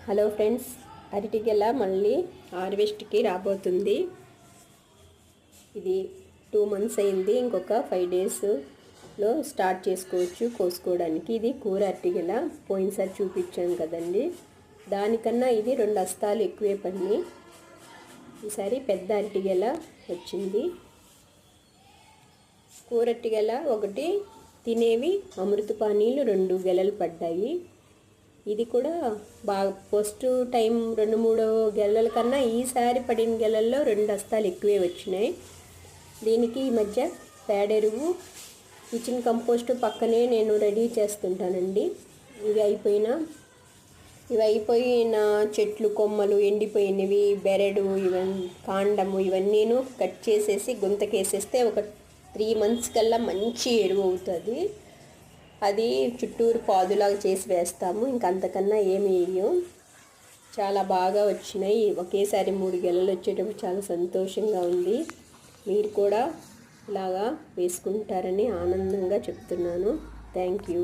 Hello friends, అరటిగెల మళ్ళీ హార్వెస్ట్కి రాబోతుంది. ఇది 2 months అయింది. ఇంకొక 5 daysలో స్టార్ట్ చేసుకోవచ్చు కోసుకోవడానికి. ఇది కూర అరటిగెల పోయినసారి చూపించాను కదండి, దానికన్నా ఇది 2 హస్తాలు ఎక్కువే పడినాయి. ఈసారి పెద్ద అరటిగెల వచ్చింది. కూర అరటిగెల ఒకటి, తినేవి అమృతపానీలు 2 గెలలు పడ్డాయి. ఇది కూడా బాగా ఫస్ట్ టైం 2-3 గెలల కన్నా ఈసారి పడిన గెలల్లో 2 హస్తాలు ఎక్కువే వచ్చినాయి. దీనికి ఈ మధ్య పేడెరువు, కిచెన్ కంపోస్ట్ పక్కనే నేను రెడీ చేస్తుంటానండి. ఇవి అయిపోయిన చెట్లు కొమ్మలు ఎండిపోయినవి, బెరడు, కాండము ఇవన్నీను కట్ చేసేసి గుంతకేసేస్తే ఒక 3 months కల్లా మంచి ఎరువు అవుతుంది. అది చుట్టూరు పాదులాగా చేసి వేస్తాము. ఇంకంతకన్నా ఏమి వేయం. చాలా బాగా వచ్చినాయి. ఒకేసారి 3 గెలలు వచ్చేటప్పుడు చాలా సంతోషంగా ఉంది. మీరు కూడా ఇలాగా వేసుకుంటారని ఆనందంగా చెప్తున్నాను. Thank you.